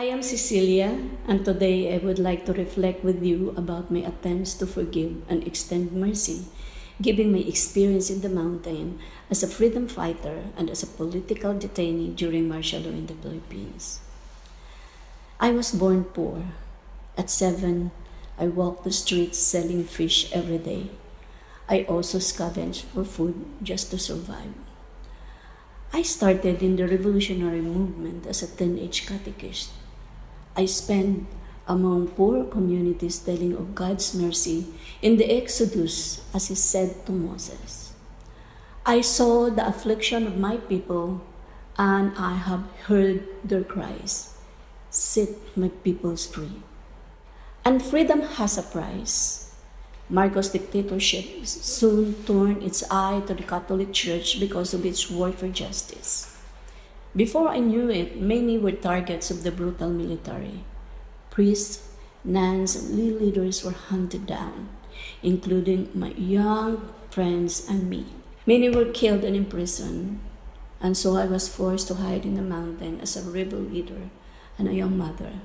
am Cecilia, and today I would like to reflect with you about my attempts to forgive and extend mercy, given my experience in the mountain as a freedom fighter and as a political detainee during martial law in the Philippines. I was born poor. At 7, I walked the streets selling fish every day. I also scavenged for food just to survive. I started in the revolutionary movement as a teenage catechist. I spent among poor communities telling of God's mercy in the Exodus as he said to Moses. I saw the affliction of my people and I have heard their cries. Set my peoples free. And freedom has a price. Marcos' dictatorship soon turned its eye to the Catholic Church because of its work for justice. Before I knew it, many were targets of the brutal military. Priests, nuns, and lay leaders were hunted down, including my young friends and me. Many were killed and imprisoned, and so I was forced to hide in the mountain as a rebel leader and a young mother.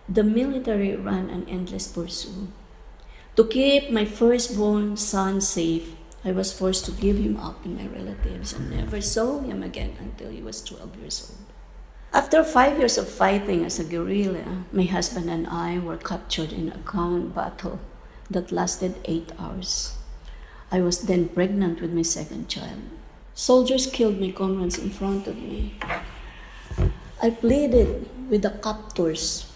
The military ran an endless pursuit. To keep my firstborn son safe, I was forced to give him up to my relatives and never saw him again until he was 12 years old. After 5 years of fighting as a guerrilla, my husband and I were captured in a gun battle that lasted 8 hours. I was then pregnant with my second child. Soldiers killed my comrades in front of me. I pleaded with the captors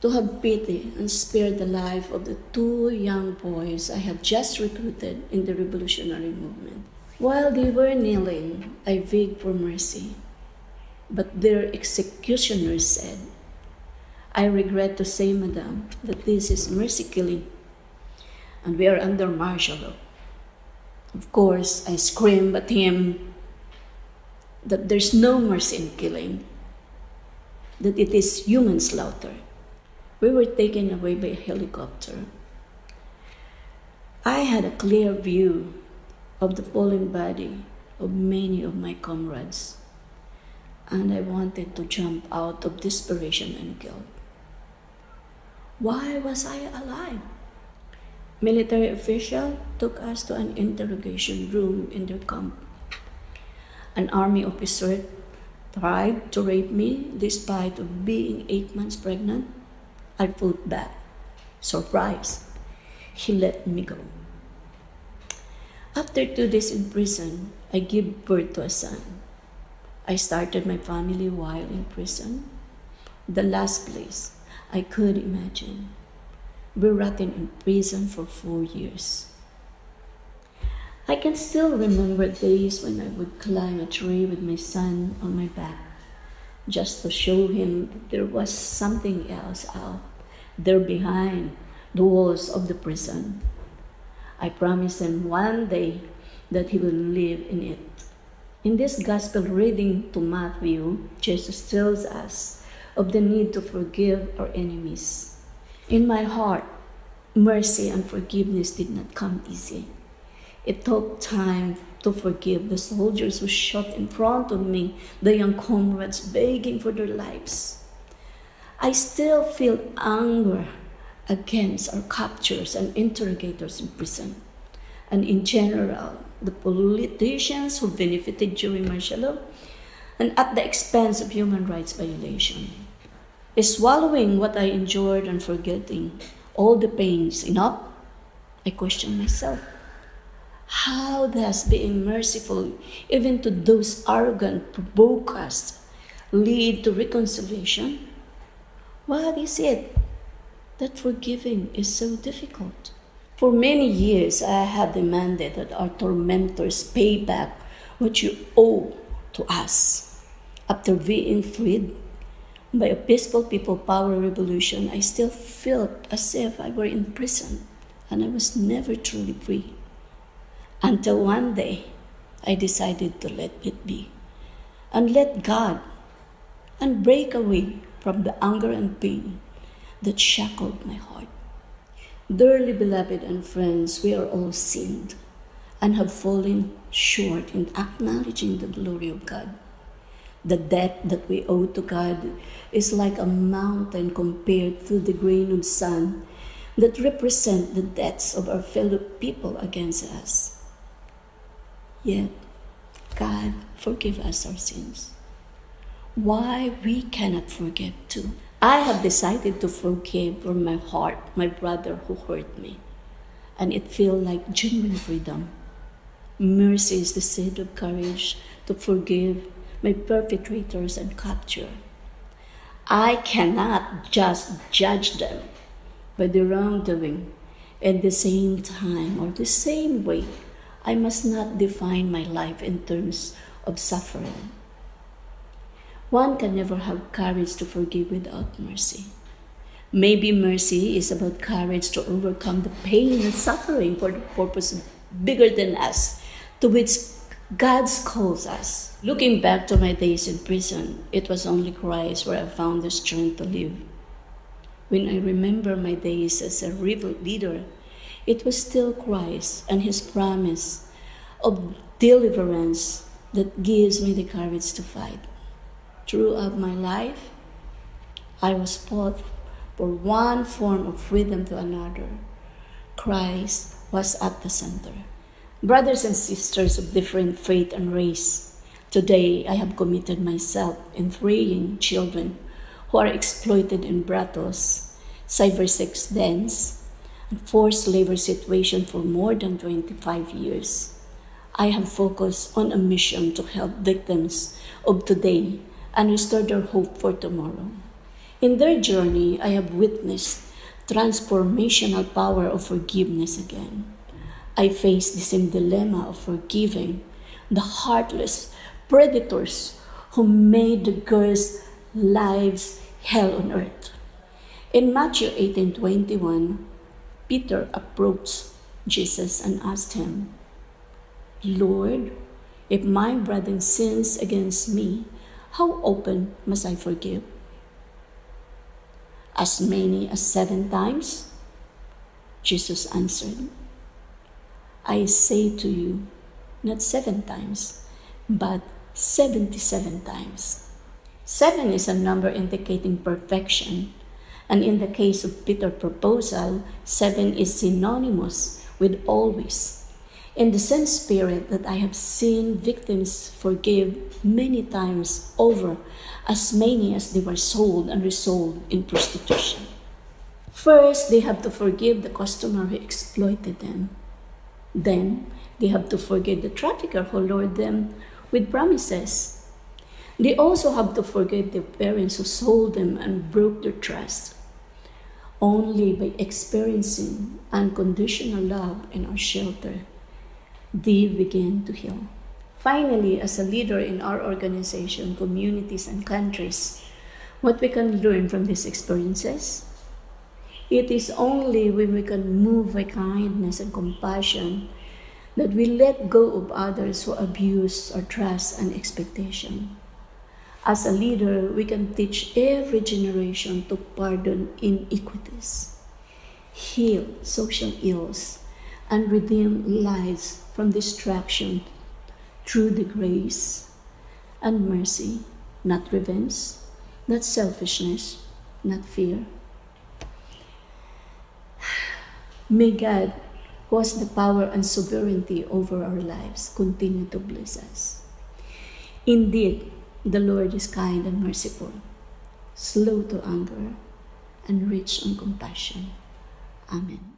to have pity and spare the life of the 2 young boys I had just recruited in the revolutionary movement. While they were kneeling, I begged for mercy, but their executioners said, I regret to say, madam, that this is mercy killing, and we are under martial law. Of course, I screamed at him that there's no mercy in killing, that it is human slaughter. We were taken away by a helicopter. I had a clear view of the fallen body of many of my comrades, and I wanted to jump out of desperation and guilt. Why was I alive? Military official took us to an interrogation room in their camp. An army officer tried to rape me despite of being 8 months pregnant. I fought back. Surprised, he let me go. After 2 days in prison, I gave birth to a son. I started my family while in prison, the last place I could imagine. We rotted in prison for 4 years. I can still remember days when I would climb a tree with my son on my back, just to show him that there was something else out there behind the walls of the prison. I promised him one day that he will live in it. In this gospel reading to Matthew, Jesus tells us of the need to forgive our enemies. In my heart, mercy and forgiveness did not come easy. It took time to forgive the soldiers who shot in front of me, the young comrades begging for their lives. I still feel anger against our captors and interrogators in prison, and in general, the politicians who benefited during martial law and at the expense of human rights violation. Is swallowing what I endured and forgetting all the pains enough? I question myself. How does being merciful even to those arrogant provokers lead to reconciliation? What is it that forgiving is so difficult? For many years, I have demanded that our tormentors pay back what you owe to us. After being freed by a peaceful people power revolution, I still felt as if I were in prison and I was never truly free. Until one day, I decided to let it be and let God and break away from the anger and pain that shackled my heart. Dearly beloved and friends, we are all sinned and have fallen short in acknowledging the glory of God. The debt that we owe to God is like a mountain compared to the grain of sand that represent the debts of our fellow people against us. Yet, God forgive us our sins. Why we cannot forgive too? I have decided to forgive from my heart my brother who hurt me, and it feels like genuine freedom. Mercy is the seed of courage to forgive my perpetrators and capture. I cannot just judge them by the wrongdoing. At the same time or the same way, I must not define my life in terms of suffering. One can never have courage to forgive without mercy. Maybe mercy is about courage to overcome the pain and suffering for the purpose bigger than us, to which God calls us. Looking back to my days in prison, it was only Christ where I found the strength to live. When I remember my days as a rebel leader, it was still Christ and His promise of deliverance that gives me the courage to fight. Throughout my life, I was fought for one form of freedom to another. Christ was at the center. Brothers and sisters of different faith and race, today I have committed myself in freeing children who are exploited in brothels, cybersex dens, and forced labor situation for more than 25 years. I have focused on a mission to help victims of today and restore their hope for tomorrow. In their journey, I have witnessed transformational power of forgiveness again. I face the same dilemma of forgiving the heartless predators who made the girls' lives hell on earth. In Matthew 18:21, Peter approached Jesus and asked him, "Lord, if my brother sins against me, how often must I forgive? As many as 7 times? Jesus answered, "I say to you, not 7 times, but 77 times. 7 is a number indicating perfection, and in the case of Peter's proposal, 7 is synonymous with always. In the same spirit that I have seen victims forgive many times over, as many as they were sold and resold in prostitution. First, they have to forgive the customer who exploited them. Then, they have to forgive the trafficker who lured them with promises. They also have to forgive their parents who sold them and broke their trust. Only by experiencing unconditional love in our shelter, they begin to heal. Finally, as a leader in our organization, communities, and countries, what we can learn from these experiences? It is only when we can move by kindness and compassion that we let go of others who abuse our trust and expectation. As a leader, we can teach every generation to pardon iniquities, heal social ills, and redeem lives from destruction through the grace and mercy, not revenge, not selfishness, not fear. May God, who has the power and sovereignty over our lives, continue to bless us. Indeed, the Lord is kind and merciful, slow to anger, and rich on compassion. Amen.